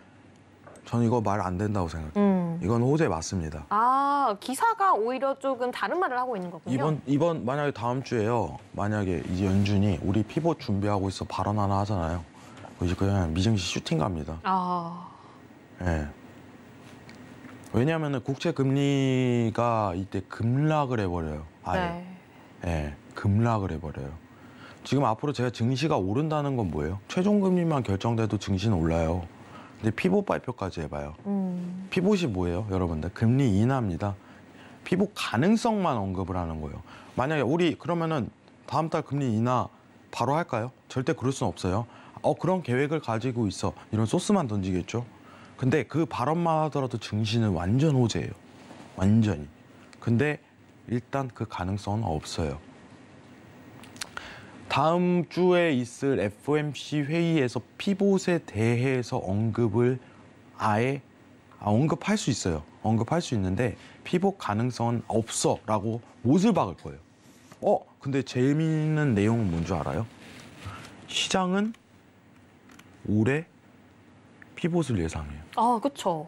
전 이거 말 안 된다고 생각해요. 이건 호재 맞습니다. 아, 기사가 오히려 조금 다른 말을 하고 있는 거군요. 이번 만약에 다음 주에요. 만약에 이제 연준이 우리 피봇 준비하고 있어 발언 하나 하잖아요. 이제 그냥 미증시 슈팅 갑니다. 예. 왜냐하면 국채 금리가 이때 급락을 해버려요. 아예. 네. 예, 급락을 해버려요. 지금 앞으로 제가 증시가 오른다는 건 뭐예요? 최종 금리만 결정돼도 증시는 올라요. 근데 피봇 발표까지 해봐요. 피봇이 뭐예요, 여러분들? 금리 인하입니다. 피봇 가능성만 언급을 하는 거예요. 만약에 우리 그러면은 다음 달 금리 인하 바로 할까요? 절대 그럴 수는 없어요. 그런 계획을 가지고 있어. 이런 소스만 던지겠죠. 근데 그 발언만 하더라도 증시는 완전 호재예요. 완전히. 근데 일단 그 가능성은 없어요. 다음 주에 있을 FOMC 회의에서 피봇에 대해서 언급을 아예 언급할 수 있어요. 언급할 수 있는데 피봇 가능성은 없어라고 못을 박을 거예요. 근데 재미있는 내용은 뭔지 알아요? 시장은 올해 피봇을 예상해요. 그렇죠.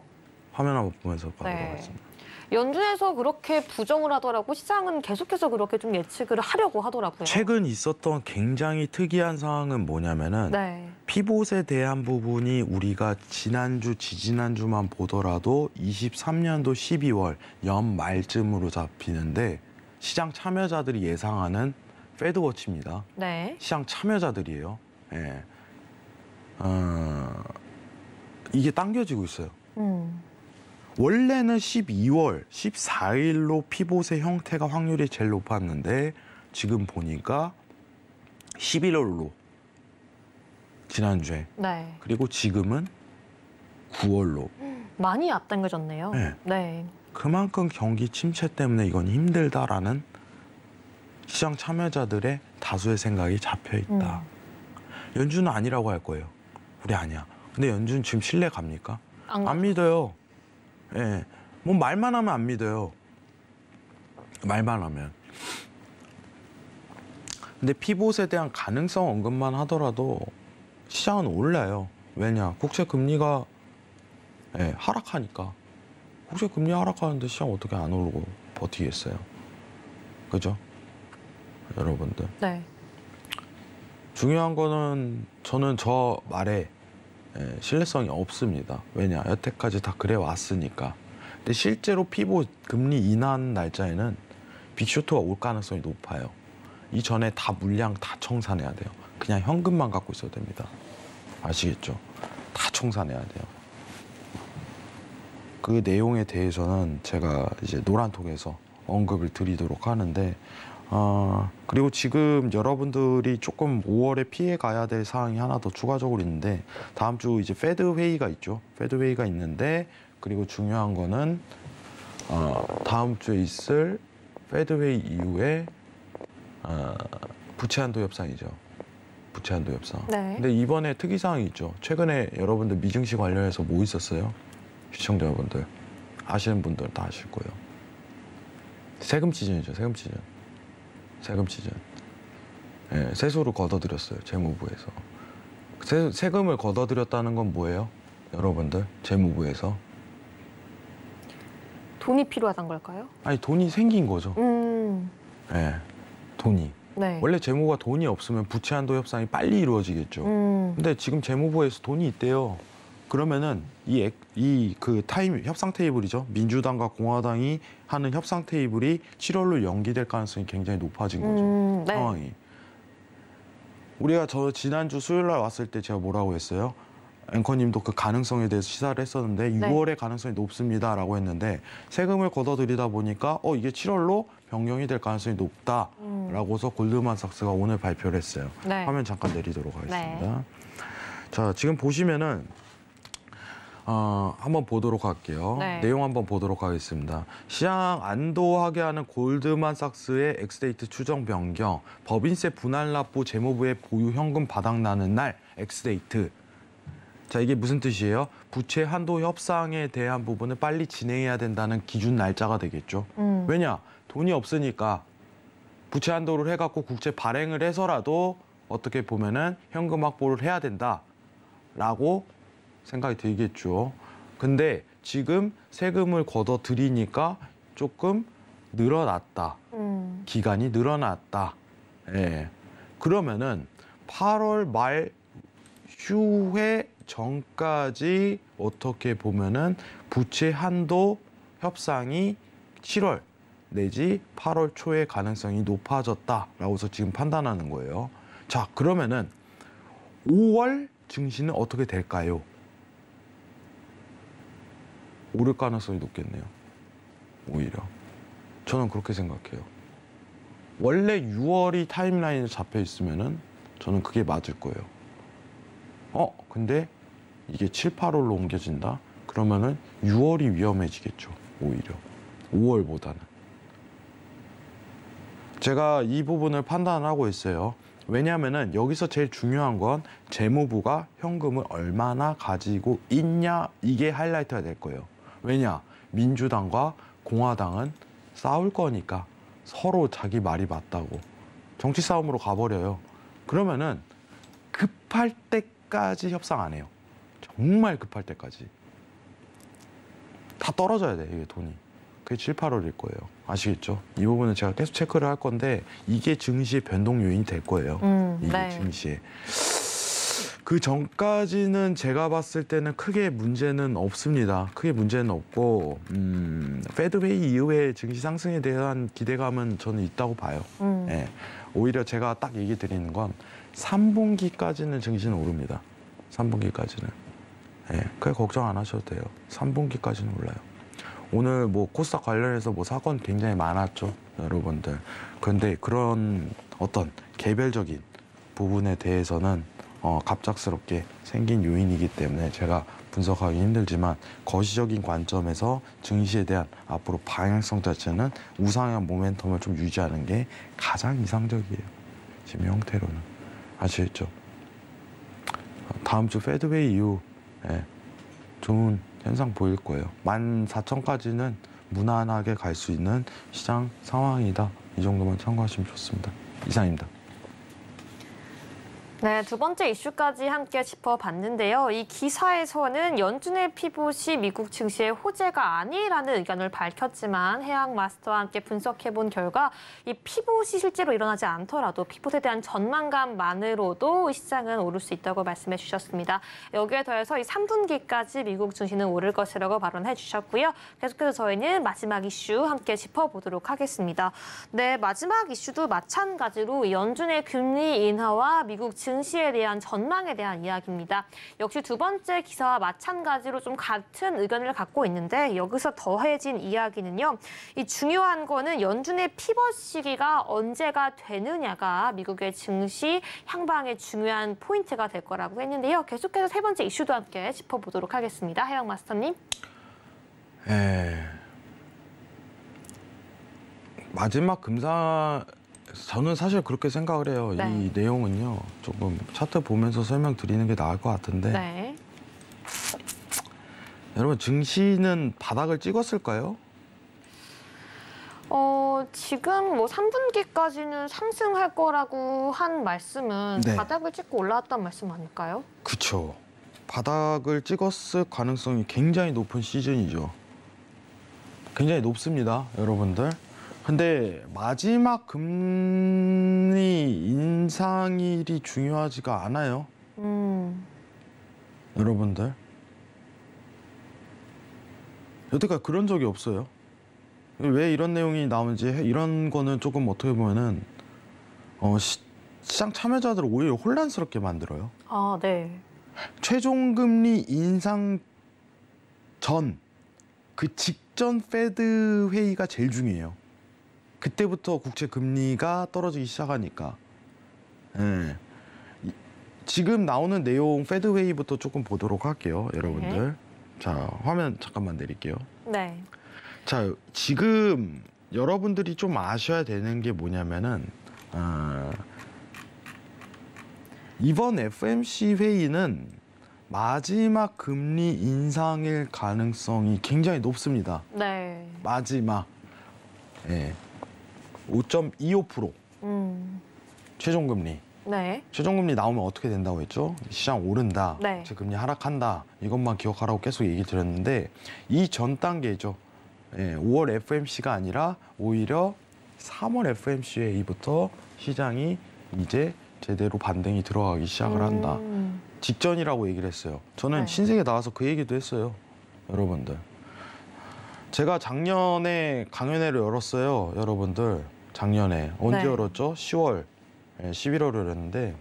화면 한번 보면서 보도록 네. 하겠습니다. 연준에서 그렇게 부정을 하더라고 시장은 계속해서 그렇게 좀 예측을 하려고 하더라고요. 최근 있었던 굉장히 특이한 상황은 뭐냐면은 네. 피봇에 대한 부분이 우리가 지난주, 지지난주만 보더라도 23년도 12월 연말쯤으로 잡히는데 시장 참여자들이 예상하는 페드워치입니다. 네. 시장 참여자들이에요. 예. 이게 당겨지고 있어요. 원래는 12월 14일로 피봇의 형태가 확률이 제일 높았는데 지금 보니까 11월로 지난주에 네. 그리고 지금은 9월로 많이 앞당겨졌네요. 네. 네. 그만큼 경기 침체 때문에 이건 힘들다라는 시장 참여자들의 다수의 생각이 잡혀 있다. 연준은 아니라고 할 거예요. 우리 아니야. 근데 연준 지금 신뢰 갑니까? 안 믿어요. 예. 뭐 말만 하면 안 믿어요. 말만 하면. 근데 피봇에 대한 가능성 언급만 하더라도 시장은 올라요. 왜냐? 국채 금리가 하락하니까. 국채 금리 하락하는데 시장 어떻게 안 오르고 버티겠어요? 그죠? 여러분들. 네. 중요한 거는 저는 저 말에 신뢰성이 없습니다. 왜냐? 여태까지 다 그래 왔으니까. 근데 실제로 피봇 금리 인하한 날짜에는 빅쇼트가 올 가능성이 높아요. 이전에 다 물량 다 청산해야 돼요. 그냥 현금만 갖고 있어도 됩니다. 아시겠죠? 다 청산해야 돼요. 그 내용에 대해서는 제가 이제 노란톡에서 언급을 드리도록 하는데 그리고 지금 여러분들이 조금 5월에 피해 가야 될 사항이 하나 더 추가적으로 있는데 다음 주 이제 페드 회의가 있죠. 페드 회의가 있는데 그리고 중요한 거는 다음 주에 있을 페드웨이 이후에 부채 한도 협상이죠. 부채 한도 협상. 네. 근데 이번에 특이사항이 있죠. 최근에 여러분들 미증시 관련해서 뭐 있었어요? 시청자 여러분들 아시는 분들 다 아실 거예요. 세금 시즌이죠. 세금 시즌. 세금 시즌. 예, 세수를 걷어들였어요. 재무부에서. 세금을 걷어들였다는 건 뭐예요? 여러분들 재무부에서. 돈이 필요하단 걸까요? 아니 돈이 생긴 거죠. 예, 돈이. 네. 원래 재무부가 돈이 없으면 부채 한도 협상이 빨리 이루어지겠죠. 근데 지금 재무부에서 돈이 있대요. 그러면은 그 협상 테이블이죠. 민주당과 공화당이 하는 협상 테이블이 7월로 연기될 가능성이 굉장히 높아진 거죠. 네. 상황이. 우리가 지난주 수요일 날 왔을 때 제가 뭐라고 했어요? 앵커님도 그 가능성에 대해서 시사를 했었는데 6월에 가능성이 높습니다라고 했는데 세금을 걷어들이다 보니까 이게 7월로 변경이 될 가능성이 높다라고서 골드만삭스가 오늘 발표를 했어요. 네. 화면 잠깐 내리도록 하겠습니다. 네. 자, 지금 보시면은 한번 보도록 할게요. 네. 내용 한번 보도록 하겠습니다. 시장 안도하게 하는 골드만삭스의 엑스데이트 추정 변경, 법인세 분할 납부 재무부의 보유 현금 바닥나는 날 엑스데이트. 자, 이게 무슨 뜻이에요? 부채 한도 협상에 대한 부분을 빨리 진행해야 된다는 기준 날짜가 되겠죠. 왜냐? 돈이 없으니까 부채 한도를 해갖고 국채 발행을 해서라도 어떻게 보면은 현금 확보를 해야 된다라고 생각이 들겠죠. 근데 지금 세금을 걷어들이니까 조금 늘어났다. 기간이 늘어났다. 예. 그러면은 8월 말 휴회 전까지 어떻게 보면은 부채 한도 협상이 7월 내지 8월 초에 가능성이 높아졌다라고서 지금 판단하는 거예요. 자, 그러면은 5월 증시는 어떻게 될까요? 오를 가능성이 높겠네요. 오히려. 저는 그렇게 생각해요. 원래 6월이 타임라인에 잡혀 있으면은 저는 그게 맞을 거예요. 근데 이게 7, 8월로 옮겨진다? 그러면은 6월이 위험해지겠죠. 오히려. 5월보다는. 제가 이 부분을 판단하고 있어요. 왜냐하면은 여기서 제일 중요한 건 재무부가 현금을 얼마나 가지고 있냐, 이게 하이라이트가 될 거예요. 왜냐? 민주당과 공화당은 싸울 거니까 서로 자기 말이 맞다고 정치 싸움으로 가버려요. 그러면은 급할 때까지 협상 안 해요. 정말 급할 때까지. 다 떨어져야 돼, 이게 돈이. 그게 7, 8월일 거예요. 아시겠죠? 이 부분은 제가 계속 체크를 할 건데 이게 증시의 변동 요인이 될 거예요. 이게 네. 증시에. 그 전까지는 제가 봤을 때는 크게 문제는 없습니다. 크게 문제는 없고 페드웨이 이후에 증시 상승에 대한 기대감은 저는 있다고 봐요. 예. 오히려 제가 딱 얘기 드리는 건 3분기까지는 증시는 오릅니다. 3분기까지는. 예. 그게 걱정 안 하셔도 돼요. 3분기까지는 올라요. 오늘 뭐 코스닥 관련해서 뭐 사건 굉장히 많았죠, 여러분들. 그런데 그런 어떤 개별적인 부분에 대해서는 갑작스럽게 생긴 요인이기 때문에 제가 분석하기 힘들지만 거시적인 관점에서 증시에 대한 앞으로 방향성 자체는 우상향 모멘텀을 좀 유지하는 게 가장 이상적이에요. 지금 형태로는. 아시겠죠? 다음 주 페드웨이 이후 좋은 현상 보일 거예요. 14,000까지는 무난하게 갈 수 있는 시장 상황이다. 이 정도만 참고하시면 좋습니다. 이상입니다. 네, 두 번째 이슈까지 함께 짚어봤는데요. 이 기사에서는 연준의 피봇이 미국 증시의 호재가 아니라는 의견을 밝혔지만 해양 마스터와 함께 분석해본 결과 이 피봇이 실제로 일어나지 않더라도 피봇에 대한 전망감만으로도 시장은 오를 수 있다고 말씀해 주셨습니다. 여기에 더해서 이 3분기까지 미국 증시는 오를 것이라고 발언해 주셨고요. 계속해서 저희는 마지막 이슈 함께 짚어보도록 하겠습니다. 네, 마지막 이슈도 마찬가지로 연준의 금리 인하와 미국 증시에 대한 전망에 대한 이야기입니다. 역시 두 번째 기사와 마찬가지로 좀 같은 의견을 갖고 있는데 여기서 더해진 이야기는요. 이 중요한 거는 연준의 피벗 시기가 언제가 되느냐가 미국의 증시 향방의 중요한 포인트가 될 거라고 했는데요. 계속해서 세 번째 이슈도 함께 짚어보도록 하겠습니다. 해영 마스터님. 마지막 금사 저는 사실 그렇게 생각을 해요. 네. 이 내용은요. 조금 차트 보면서 설명드리는 게 나을 것 같은데 네. 여러분 증시는 바닥을 찍었을까요? 지금 뭐 3분기까지는 상승할 거라고 한 말씀은 네. 바닥을 찍고 올라왔단 말씀 아닐까요? 그쵸. 바닥을 찍었을 가능성이 굉장히 높은 시즌이죠. 굉장히 높습니다, 여러분들. 근데 마지막 금리 인상일이 중요하지가 않아요, 여러분들. 여태까지 그런 적이 없어요. 왜 이런 내용이 나오는지 이런 거는 조금 어떻게 보면은 시장 참여자들을 오히려 혼란스럽게 만들어요. 아, 네. 최종금리 인상 전, 그 직전 페드 회의가 제일 중요해요. 그때부터 국채 금리가 떨어지기 시작하니까. 예. 지금 나오는 내용 페드 회의부터 조금 보도록 할게요, 여러분들. 네. 자, 화면 잠깐만 내릴게요. 네. 자, 지금 여러분들이 좀 아셔야 되는 게 뭐냐면은 이번 FOMC 회의는 마지막 금리 인상일 가능성이 굉장히 높습니다. 네. 마지막 5.25% 최종금리. 네. 최종금리 나오면 어떻게 된다고 했죠? 시장 오른다, 네. 금리 하락한다, 이것만 기억하라고 계속 얘기 드렸는데 이 전 단계죠. 5월 FOMC가 아니라 오히려 3월 FOMC 회의부터 시장이 이제 제대로 반등이 들어가기 시작을 한다. 직전이라고 얘기를 했어요. 저는 네. 신세계 나와서 그 얘기도 했어요, 여러분들. 제가 작년에 강연회를 열었어요, 여러분들. 작년에 언제 네. 열었죠? 10월, 11월을 열었는데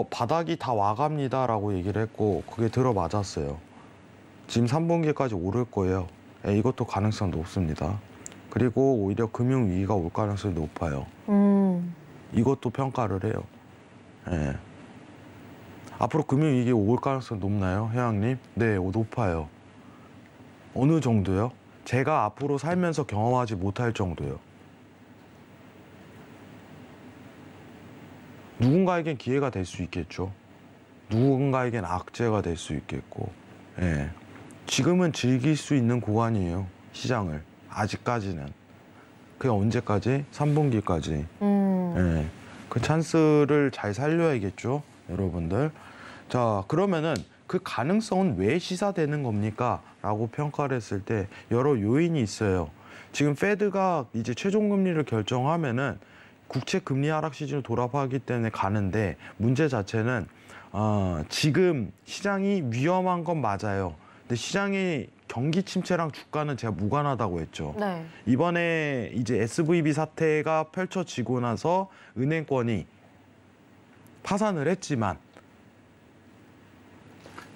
바닥이 다 와갑니다라고 얘기를 했고 그게 들어맞았어요. 지금 3분기까지 오를 거예요. 이것도 가능성 높습니다. 그리고 오히려 금융위기가 올 가능성이 높아요. 이것도 평가를 해요. 앞으로 금융위기 올 가능성 높나요, 회장님? 네, 높아요. 어느 정도요? 제가 앞으로 살면서 경험하지 못할 정도요. 누군가에겐 기회가 될 수 있겠죠. 누군가에겐 악재가 될 수 있겠고. 지금은 즐길 수 있는 구간이에요, 시장을. 아직까지는. 그게 언제까지? 3분기까지. 그 찬스를 잘 살려야겠죠, 여러분들. 자, 그러면은 그 가능성은 왜 시사되는 겁니까? 라고 평가를 했을 때 여러 요인이 있어요. 지금 페드가 이제 최종금리를 결정하면은 국채 금리 하락 시즌을 돌아가기 때문에 가는데 문제 자체는 지금 시장이 위험한 건 맞아요. 근데 시장의 경기 침체랑 주가는 제가 무관하다고 했죠. 네. 이번에 이제 SVB 사태가 펼쳐지고 나서 은행권이 파산을 했지만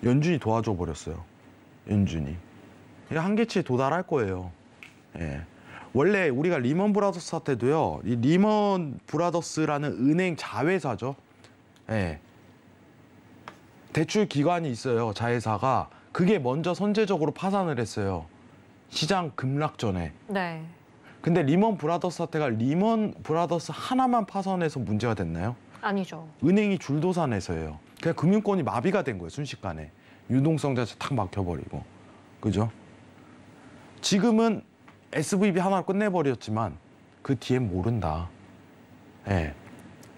연준이 도와줘 버렸어요. 연준이. 한계치에 도달할 거예요. 원래 우리가 리먼 브라더스 사태도요. 이 리먼 브라더스라는 은행 자회사죠. 대출 기관이 있어요. 자회사가. 그게 먼저 선제적으로 파산을 했어요. 시장 급락 전에. 네. 근데 리먼 브라더스 사태가 리먼 브라더스 하나만 파산해서 문제가 됐나요? 아니죠. 은행이 줄도산해서예요. 그냥 금융권이 마비가 된 거예요, 순식간에. 유동성 자체 탁 막혀버리고. 그죠? 지금은 SVB 하나로 끝내버렸지만 그 뒤엔 모른다.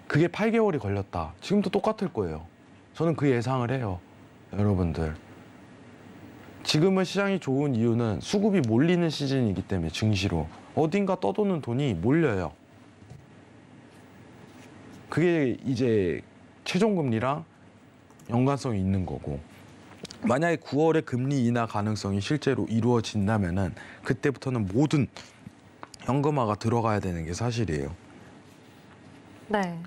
그게 8개월이 걸렸다. 지금도 똑같을 거예요. 저는 그 예상을 해요, 여러분들. 지금은 시장이 좋은 이유는 수급이 몰리는 시즌이기 때문에 증시로. 어딘가 떠도는 돈이 몰려요. 그게 이제 최종금리랑 연관성이 있는 거고. 만약에 9월에 금리 인하 가능성이 실제로 이루어진다면은 그때부터는 모든 현금화가 들어가야 되는 게 사실이에요. 네.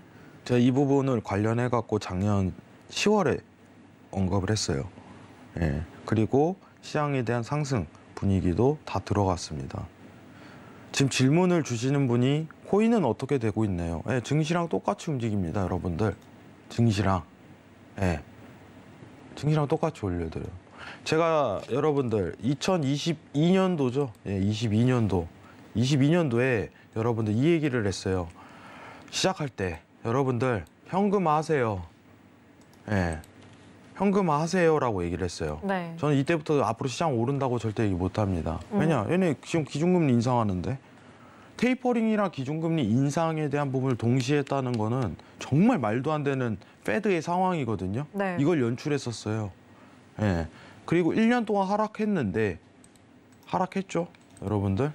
제가 이 부분을 관련해 갖고 작년 10월에 언급을 했어요. 그리고 시장에 대한 상승 분위기도 다 들어갔습니다. 지금 질문을 주시는 분이 코인은 어떻게 되고 있나요? 증시랑 똑같이 움직입니다, 여러분들. 증시랑. 증시랑 똑같이 올려드려요. 제가 여러분들 2022년도죠. 예, 22년도에 여러분들 이 얘기를 했어요. 시작할 때 여러분들 현금화하세요. 예, 현금화하세요라고 얘기를 했어요. 네. 저는 이때부터 앞으로 시장 오른다고 절대 얘기 못합니다. 왜냐, 얘네 지금 기준금리 인상하는데 테이퍼링이랑 기준금리 인상에 대한 부분을 동시에 했다는 거는 정말 말도 안 되는 페드의 상황이거든요. 네. 이걸 연출했었어요. 예. 그리고 1년 동안 하락했는데 하락했죠, 여러분들.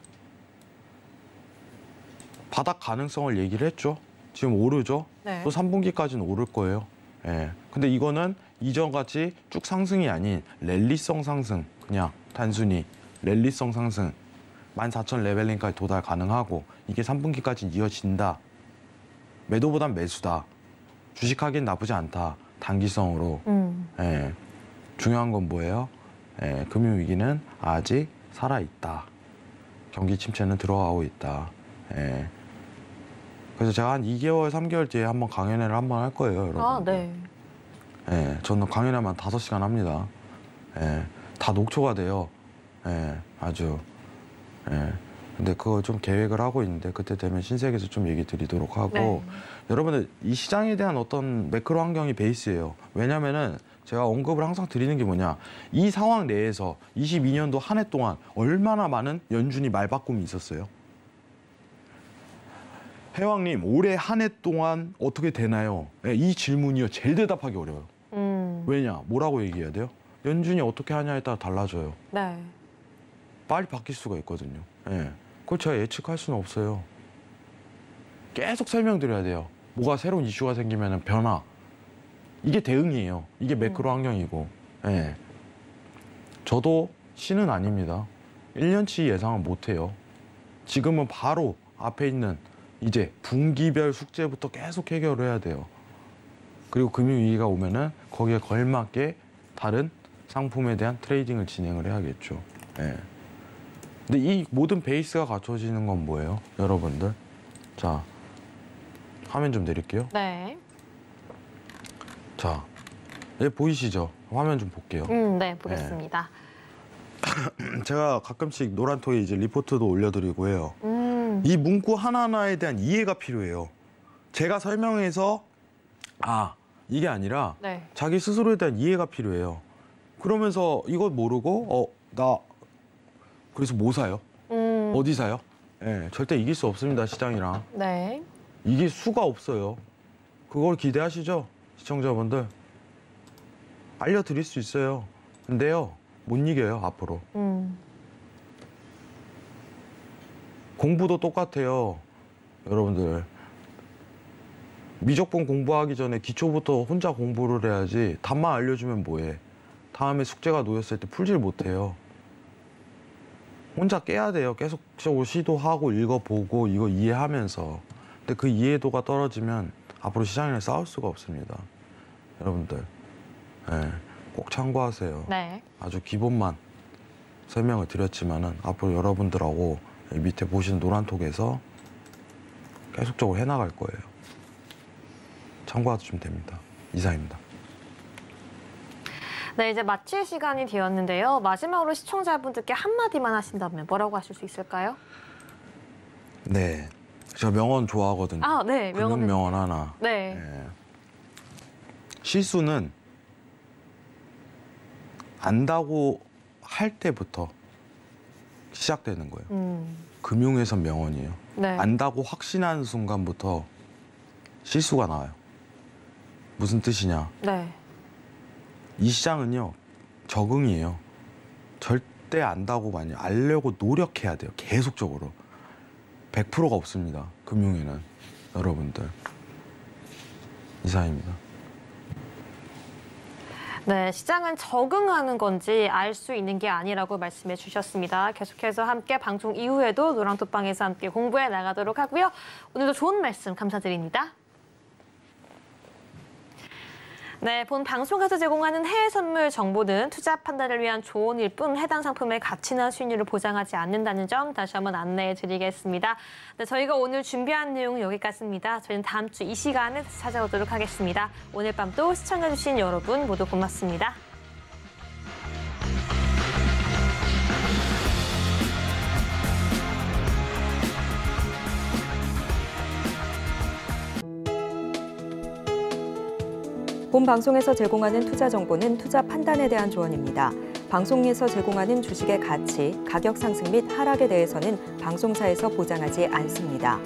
바닥 가능성을 얘기를 했죠. 지금 오르죠. 네. 또 3분기까지는 오를 거예요. 예. 근데 이거는 이전같이 쭉 상승이 아닌 랠리성 상승, 그냥 단순히 랠리성 상승. 14,000 레벨링까지 도달 가능하고 이게 3분기까지 이어진다. 매도보단 매수다. 주식하기엔 나쁘지 않다. 단기성으로. 예. 중요한 건 뭐예요? 예. 금융위기는 아직 살아있다. 경기 침체는 들어가고 있다. 예. 그래서 제가 한 2개월, 3개월 뒤에 한번 강연회를 한번 할 거예요, 여러분. 아, 네. 예. 저는 강연회만 5시간 합니다. 예. 다 녹초가 돼요. 예. 아주. 예. 근데 그걸 좀 계획을 하고 있는데 그때 되면 신세계에서 좀 얘기 드리도록 하고 네. 여러분들 이 시장에 대한 어떤 매크로 환경이 베이스예요. 왜냐면은 제가 언급을 항상 드리는 게 뭐냐, 이 상황 내에서 22년도 한 해 동안 얼마나 많은 연준이 말바꿈이 있었어요. 해왕님, 올해 한 해 동안 어떻게 되나요? 예, 이 질문이요 제일 대답하기 어려워요. 왜냐, 뭐라고 얘기해야 돼요? 연준이 어떻게 하냐에 따라 달라져요. 네. 빨리 바뀔 수가 있거든요. 예. 그걸 제가 예측할 수는 없어요. 계속 설명드려야 돼요. 뭐가 새로운 이슈가 생기면 변화. 이게 대응이에요. 이게 매크로 환경이고. 예. 저도 신은 아닙니다. 1년치 예상은 못해요. 지금은 바로 앞에 있는 이제 분기별 숙제부터 계속 해결을 해야 돼요. 그리고 금융위기가 오면은 거기에 걸맞게 다른 상품에 대한 트레이딩을 진행을 해야겠죠. 예. 근데 이 모든 베이스가 갖춰지는 건 뭐예요, 여러분들? 자, 화면 좀 내릴게요. 네. 자, 예, 보이시죠? 화면 좀 볼게요. 네, 보겠습니다. 제가 가끔씩 노란톡에 이제 리포트도 올려드리고 해요. 이 문구 하나하나에 대한 이해가 필요해요. 제가 설명해서 이게 아니라 네. 자기 스스로에 대한 이해가 필요해요. 그러면서 이걸 모르고 나 그래서 뭐 사요? 어디 사요? 예, 절대 이길 수 없습니다, 시장이랑. 네. 이길 수가 없어요. 그걸 기대하시죠, 시청자분들. 알려드릴 수 있어요. 근데요, 못 이겨요, 앞으로. 공부도 똑같아요, 여러분들. 미적분 공부하기 전에 기초부터 혼자 공부를 해야지 답만 알려주면 뭐해. 다음에 숙제가 놓였을 때 풀질 못해요. 혼자 깨야 돼요. 계속적으로 시도하고 읽어보고 이거 이해하면서. 근데 그 이해도가 떨어지면 앞으로 시장이랑 싸울 수가 없습니다. 여러분들, 예, 꼭 참고하세요. 네. 아주 기본만 설명을 드렸지만은 앞으로 여러분들하고 밑에 보시는 노란톡에서 계속적으로 해나갈 거예요. 참고하시면 됩니다. 이상입니다. 네, 이제 마칠 시간이 되었는데요. 마지막으로 시청자분들께 한마디만 하신다면 뭐라고 하실 수 있을까요? 네, 제가 명언 좋아하거든요. 아, 네. 금융 명언 하나. 네. 예. 실수는 안다고 할 때부터 시작되는 거예요. 금융에서 명언이에요. 네. 안다고 확신하는 순간부터 실수가 나와요. 무슨 뜻이냐? 네. 이 시장은요, 적응이에요. 절대 안다고 많이 알려고 노력해야 돼요. 계속적으로. 100%가 없습니다, 금융에는. 여러분들. 이상입니다. 네, 시장은 적응하는 건지 알 수 있는 게 아니라고 말씀해 주셨습니다. 계속해서 함께 방송 이후에도 노랑톡방에서 함께 공부해 나가도록 하고요. 오늘도 좋은 말씀 감사드립니다. 네, 본 방송에서 제공하는 해외 선물 정보는 투자 판단을 위한 조언일 뿐 해당 상품의 가치나 수익률을 보장하지 않는다는 점 다시 한번 안내해 드리겠습니다. 네, 저희가 오늘 준비한 내용은 여기까지입니다. 저희는 다음 주 이 시간에 다시 찾아오도록 하겠습니다. 오늘 밤도 시청해주신 여러분 모두 고맙습니다. 본 방송에서 제공하는 투자 정보는 투자 판단에 대한 조언입니다. 방송에서 제공하는 주식의 가치, 가격 상승 및 하락에 대해서는 방송사에서 보장하지 않습니다.